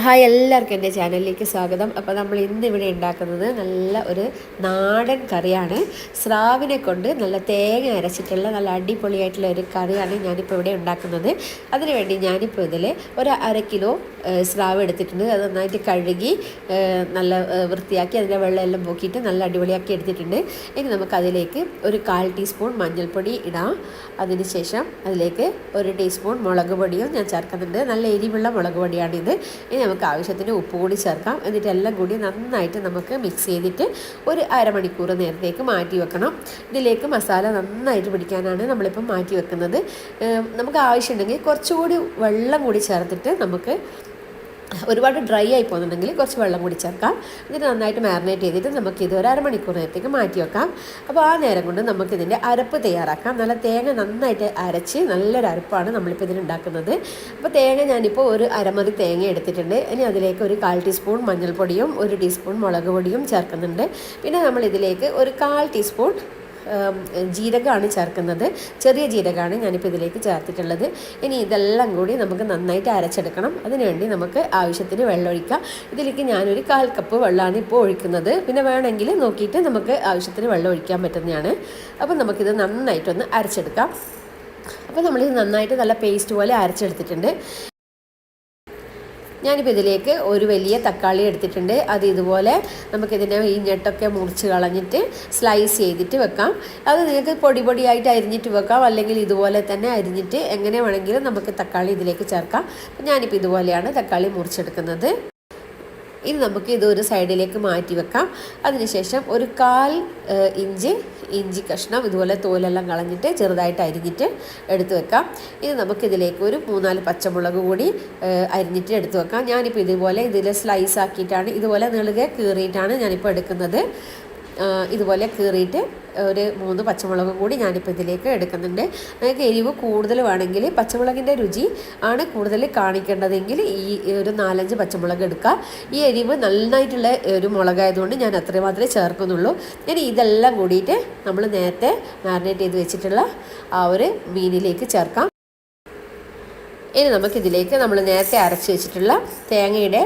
Hi, എല്ലാവർക്കും എൻ്റെ ചാനലിലേക്ക് സ്വാഗതം. അപ്പോൾ നമ്മൾ ഇന്നിവിടെ ഉണ്ടാക്കുന്നത് നല്ല ഒരു നാടൻ കറിയാണ്. സ്രാവിനെ കൊണ്ട് നല്ല തേങ്ങ അരച്ചിട്ടുള്ള നല്ല അടിപൊളിയായിട്ടുള്ള ഒരു കറിയാണ് ഞാനിപ്പോൾ ഇവിടെ ഉണ്ടാക്കുന്നത്. അതിനുവേണ്ടി ഞാനിപ്പോൾ ഇതിൽ ഒരു 1/2 കിലോ സ്രാവ് എടുത്തിട്ടുണ്ട്. അത് നന്നായിട്ട് കഴുകി നല്ല വൃത്തിയാക്കി അതിൻ്റെ വെള്ളമെല്ലാം പോക്കിയിട്ട് നല്ല അടിപൊളിയാക്കി എടുത്തിട്ടുണ്ട്. ഇനി നമുക്കതിലേക്ക് ഒരു 1/4 ടീസ്പൂൺ മഞ്ഞൾപ്പൊടി ഇടാം. അതിനുശേഷം അതിലേക്ക് 1 ടീസ്പൂൺ മുളക് പൊടിയും ഞാൻ ചേർക്കുന്നുണ്ട്. നല്ല എരിവുള്ള മുളക് പൊടിയാണിത്. ഇനി നമുക്ക് ആവശ്യത്തിന് ഉപ്പ് കൂടി ചേർക്കാം. എന്നിട്ട് എല്ലാം കൂടി നന്നായിട്ട് നമുക്ക് മിക്സ് ചെയ്തിട്ട് ഒരു അരമണിക്കൂർ നേരത്തേക്ക് മാറ്റി വെക്കണം. ഇതിലേക്ക് മസാല നന്നായിട്ട് പിടിക്കാനാണ് നമ്മളിപ്പം മാറ്റി വെക്കുന്നത്. നമുക്ക് ആവശ്യമുണ്ടെങ്കിൽ കുറച്ചുകൂടി വെള്ളം കൂടി ചേർത്തിട്ട് നമുക്ക് ഒരുപാട് ഡ്രൈ ആയി പോകുന്നുണ്ടെങ്കിൽ കുറച്ച് വെള്ളം കൂടി ചേർക്കാം. എന്നിട്ട് നന്നായിട്ട് മാരിനേറ്റ് ചെയ്തിട്ട് നമുക്കിത് ഒരു അരമണിക്കൂർ നേരത്തേക്ക് മാറ്റി വെക്കാം. അപ്പോൾ ആ നേരം കൊണ്ട് നമുക്കിതിൻ്റെ അരപ്പ് തയ്യാറാക്കാം. നല്ല തേങ്ങ നന്നായിട്ട് അരച്ച് നല്ലൊരു അരപ്പാണ് നമ്മളിപ്പോൾ ഇതിനുണ്ടാക്കുന്നത്. അപ്പോൾ തേങ്ങ ഞാനിപ്പോൾ ഒരു അരമുറി തേങ്ങ എടുത്തിട്ടുണ്ട്. ഇനി അതിലേക്ക് ഒരു 1/4 ടീസ്പൂൺ മഞ്ഞൾപ്പൊടിയും 1 ടീസ്പൂൺ മുളക് പൊടിയും ചേർക്കുന്നുണ്ട്. പിന്നെ നമ്മളിതിലേക്ക് ഒരു 1/4 ടീസ്പൂൺ ജീരകമാണ് ചേർക്കുന്നത്. ചെറിയ ജീരകമാണ് ഞാനിപ്പോൾ ഇതിലേക്ക് ചേർത്തിട്ടുള്ളത്. ഇനി ഇതെല്ലാം കൂടി നമുക്ക് നന്നായിട്ട് അരച്ചെടുക്കണം. അതിനുവേണ്ടി നമുക്ക് ആവശ്യത്തിന് വെള്ളം ഒഴിക്കാം. ഇതിലേക്ക് ഞാനൊരു 1/4 കപ്പ് വെള്ളമാണ് ഇപ്പോൾ ഒഴിക്കുന്നത്. പിന്നെ വേണമെങ്കിൽ നോക്കിയിട്ട് നമുക്ക് ആവശ്യത്തിന് വെള്ളം ഒഴിക്കാൻ പറ്റുന്നതാണ്. അപ്പം നമുക്കിത് നന്നായിട്ടൊന്ന് അരച്ചെടുക്കാം. അപ്പോൾ നമ്മളിത് നന്നായിട്ട് നല്ല പേസ്റ്റ് പോലെ അരച്ചെടുത്തിട്ടുണ്ട്. ഞാനിപ്പോൾ ഇതിലേക്ക് ഒരു വലിയ തക്കാളി എടുത്തിട്ടുണ്ട്. അത് ഇതുപോലെ നമുക്കിതിൻ്റെ ഈ ഞെട്ടൊക്കെ മുറിച്ച് കളഞ്ഞിട്ട് സ്ലൈസ് ചെയ്തിട്ട് വെക്കാം. അത് നിങ്ങൾക്ക് പൊടി പൊടിയായിട്ട് അരിഞ്ഞിട്ട് വെക്കാം, അല്ലെങ്കിൽ ഇതുപോലെ തന്നെ അരിഞ്ഞിട്ട് എങ്ങനെ വേണമെങ്കിലും നമുക്ക് തക്കാളി ഇതിലേക്ക് ചേർക്കാം. ഞാനിപ്പോൾ ഇതുപോലെയാണ് തക്കാളി മുറിച്ചെടുക്കുന്നത്. ഇനി നമുക്ക് ഇതൊരു സൈഡിലേക്ക് മാറ്റി വെക്കാം. അതിനുശേഷം ഒരു 1/4 ഇഞ്ച് ഇഞ്ചി കഷ്ണം ഇതുപോലെ തോലെല്ലാം കളഞ്ഞിട്ട് ചെറുതായിട്ട് അരിഞ്ഞിട്ട് എടുത്ത് വെക്കാം. ഇനി നമുക്കിതിലേക്ക് ഒരു 3-4 പച്ചമുളക് കൂടി അരിഞ്ഞിട്ട് എടുത്ത് വെക്കാം. ഞാനിപ്പോൾ ഇതുപോലെ ഇതിൽ സ്ലൈസ് ആക്കിയിട്ടാണ്, ഇതുപോലെ നെളുകെ കീറിയിട്ടാണ് ഞാനിപ്പോൾ എടുക്കുന്നത്. ഇതുപോലെ കീറിയിട്ട് ഒരു 3 പച്ചമുളക് കൂടി ഞാനിപ്പോൾ ഇതിലേക്ക് എടുക്കുന്നുണ്ട്. നിങ്ങൾക്ക് എരിവ് കൂടുതൽ വേണമെങ്കിൽ പച്ചമുളകിൻ്റെ രുചി ആണ് കൂടുതൽ കാണിക്കേണ്ടതെങ്കിൽ ഈ ഒരു 4-5 പച്ചമുളക് എടുക്കുക. ഈ എരിവ് നന്നായിട്ടുള്ള ഒരു മുളകായതുകൊണ്ട് ഞാൻ അത്രയും മാത്രമേ ചേർക്കുന്നുള്ളൂ. ഇനി ഇതെല്ലാം കൂടിയിട്ട് നമ്മൾ നേരത്തെ മാരിനേറ്റ് ചെയ്ത് വെച്ചിട്ടുള്ള ആ ഒരു മീനിലേക്ക് ചേർക്കാം. ഇനി നമുക്കിതിലേക്ക് നമ്മൾ നേരത്തെ അരച്ച് വെച്ചിട്ടുള്ള തേങ്ങയുടെ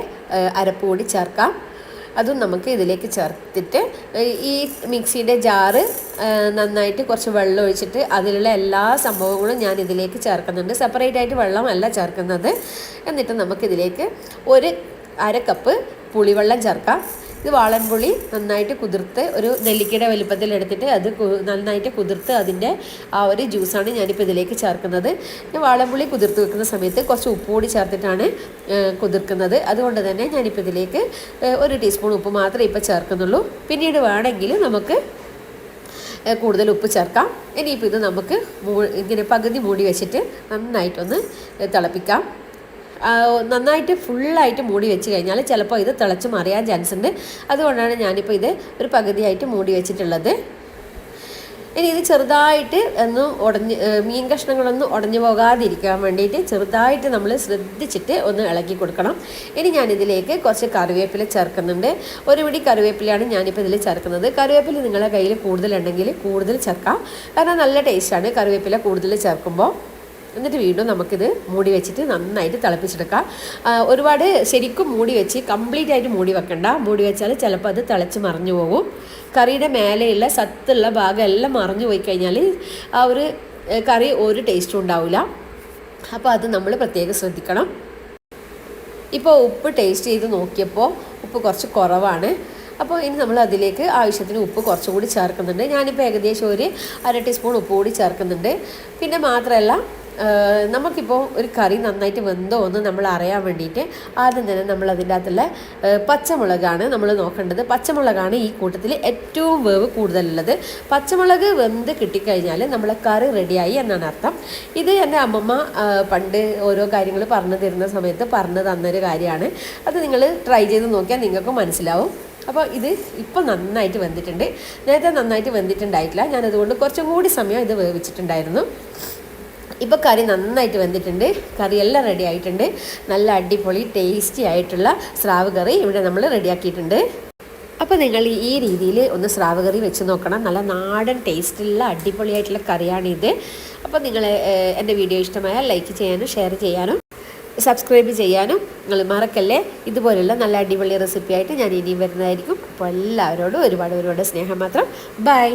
അരപ്പ് കൂടി ചേർക്കാം. അതും നമുക്ക് ഇതിലേക്ക് ചേർത്തിട്ട് ഈ മിക്സിയുടെ ജാറ് നന്നായിട്ട് കുറച്ച് വെള്ളം ഒഴിച്ചിട്ട് അതിലുള്ള എല്ലാ സംഭവങ്ങളും ഞാൻ ഇതിലേക്ക് ചേർക്കുന്നുണ്ട്. സെപ്പറേറ്റ് ആയിട്ട് വെള്ളമല്ല ചേർക്കുന്നത്. എന്നിട്ട് നമുക്കിതിലേക്ക് ഒരു 1/2 കപ്പ് പുളിവെള്ളം ചേർക്കാം. ഇത് വാളൻപുളി നന്നായിട്ട് കുതിർത്ത് ഒരു നെല്ലിക്കയുടെ വലുപ്പത്തിൽ എടുത്തിട്ട് അത് നന്നായിട്ട് കുതിർത്ത് അതിൻ്റെ ആ ഒരു ജ്യൂസാണ് ഞാനിപ്പോൾ ഇതിലേക്ക് ചേർക്കുന്നത്. വാളൻപുളി കുതിർത്ത് വെക്കുന്ന സമയത്ത് കുറച്ച് ഉപ്പ് കൂടി ചേർത്തിട്ടാണ് കുതിർക്കുന്നത്. അതുകൊണ്ട് തന്നെ ഞാനിപ്പോൾ ഇതിലേക്ക് 1 ടീസ്പൂൺ ഉപ്പ് മാത്രമേ ഇപ്പോൾ ചേർക്കുന്നുള്ളൂ. പിന്നീട് വേണമെങ്കിൽ നമുക്ക് കൂടുതൽ ഉപ്പ് ചേർക്കാം. ഇനിയിപ്പോൾ ഇത് നമുക്ക് ഇങ്ങനെ പകുതി മൂടി വെച്ചിട്ട് നന്നായിട്ടൊന്ന് തിളപ്പിക്കാം. നന്നായിട്ട് ഫുള്ളായിട്ട് മൂടി വെച്ച് കഴിഞ്ഞാൽ ചിലപ്പോൾ ഇത് തിളച്ച് മറിയാൻ ചാൻസ് ഉണ്ട്. അതുകൊണ്ടാണ് ഞാനിപ്പോൾ ഇത് ഒരു പകുതിയായിട്ട് മൂടി വെച്ചിട്ടുള്ളത്. ഇനി ഇത് ചെറുതായിട്ട് മീൻ കഷ്ണങ്ങളൊന്നും ഉടഞ്ഞു പോകാതിരിക്കാൻ വേണ്ടിയിട്ട് ചെറുതായിട്ട് നമ്മൾ ശ്രദ്ധിച്ചിട്ട് ഒന്ന് ഇളക്കി കൊടുക്കണം. ഇനി ഞാനിതിലേക്ക് കുറച്ച് കറിവേപ്പില ചേർക്കുന്നുണ്ട്. ഒരു പിടി കറിവേപ്പിലയാണ് ഞാനിപ്പോൾ ഇതിൽ ചേർക്കുന്നത്. കറിവേപ്പില നിങ്ങളുടെ കയ്യിൽ കൂടുതലുണ്ടെങ്കിൽ കൂടുതൽ ചേർക്കാം, കാരണം നല്ല ടേസ്റ്റാണ് കറിവേപ്പില കൂടുതൽ ചേർക്കുമ്പോൾ. എന്നിട്ട് വീണ്ടും നമുക്കിത് മൂടി വെച്ചിട്ട് നന്നായിട്ട് തിളപ്പിച്ചെടുക്കാം. ഒരുപാട് ശരിക്കും മൂടി വെച്ച് കംപ്ലീറ്റ് ആയിട്ട് മൂടി വെക്കണ്ട. മൂടി വെച്ചാൽ ചിലപ്പോൾ അത് തിളച്ച് മറിഞ്ഞു പോകും. കറിയുടെ മേലെയുള്ള സത്തുള്ള ഭാഗം എല്ലാം മറിഞ്ഞു പോയി കഴിഞ്ഞാൽ ആ ഒരു കറി ഒരു ടേസ്റ്റും ഉണ്ടാവില്ല. അപ്പോൾ അത് നമ്മൾ പ്രത്യേകം ശ്രദ്ധിക്കണം. ഇപ്പോൾ ഉപ്പ് ടേസ്റ്റ് ചെയ്ത് നോക്കിയപ്പോൾ ഉപ്പ് കുറച്ച് കുറവാണ്. അപ്പോൾ ഇനി നമ്മൾ അതിലേക്ക് ആവശ്യത്തിന് ഉപ്പ് കുറച്ചുകൂടി ചേർക്കുന്നുണ്ട്. ഞാനിപ്പോൾ ഏകദേശം ഒരു 1/2 ടീസ്പൂൺ ഉപ്പ് കൂടി ചേർക്കുന്നുണ്ട്. പിന്നെ മാത്രമല്ല, നമുക്കിപ്പോൾ ഒരു കറി നന്നായിട്ട് വെന്തോ എന്ന് നമ്മൾ അറിയാൻ വേണ്ടിയിട്ട് ആദ്യം തന്നെ നമ്മൾ അതിൻ്റെ അകത്തുള്ള പച്ചമുളകാണ് നമ്മൾ നോക്കേണ്ടത്. പച്ചമുളകാണ് ഈ കൂട്ടത്തിൽ ഏറ്റവും വേവ് കൂടുതലുള്ളത്. പച്ചമുളക് വെന്ത് കിട്ടിക്കഴിഞ്ഞാൽ നമ്മളെ കറി റെഡിയായി എന്നാണ് അർത്ഥം. ഇത് എൻ്റെ അമ്മമ്മ പണ്ട് ഓരോ കാര്യങ്ങൾ പറഞ്ഞു തരുന്ന സമയത്ത് പറഞ്ഞു തന്നൊരു കാര്യമാണ്. അത് നിങ്ങൾ ട്രൈ ചെയ്ത് നോക്കിയാൽ നിങ്ങൾക്ക് മനസ്സിലാവും. അപ്പോൾ ഇത് ഇപ്പോൾ നന്നായിട്ട് വെന്തിട്ടുണ്ട്. നേരത്തെ നന്നായിട്ട് വെന്തിട്ടുണ്ടായിട്ടില്ല. ഞാനതുകൊണ്ട് കുറച്ചും കൂടി സമയം ഇത് വേവിച്ചിട്ടുണ്ടായിരുന്നു. ഇപ്പോൾ കറി നന്നായിട്ട് വെന്തിട്ടുണ്ട്. കറിയെല്ലാം റെഡി ആയിട്ടുണ്ട്. നല്ല അടിപൊളി ടേസ്റ്റി ആയിട്ടുള്ള സ്രാവ് കറി ഇവിടെ നമ്മൾ റെഡിയാക്കിയിട്ടുണ്ട്. അപ്പോൾ നിങ്ങൾ ഈ രീതിയിൽ ഒന്ന് സ്രാവ് കറി വെച്ച് നോക്കണം. നല്ല നാടൻ ടേസ്റ്റുള്ള അടിപൊളിയായിട്ടുള്ള കറിയാണിത്. അപ്പോൾ നിങ്ങൾ എൻ്റെ വീഡിയോ ഇഷ്ടമായാൽ ലൈക്ക് ചെയ്യാനും ഷെയർ ചെയ്യാനും സബ്സ്ക്രൈബ് ചെയ്യാനും നിങ്ങൾ മറക്കല്ലേ. ഇതുപോലുള്ള നല്ല അടിപൊളി റെസിപ്പി ആയിട്ട് ഞാൻ ഇനിയും വരുന്നതായിരിക്കും. അപ്പോൾ എല്ലാവരോടും ഒരുപാട് ഒരുപാട് സ്നേഹം മാത്രം. ബൈ.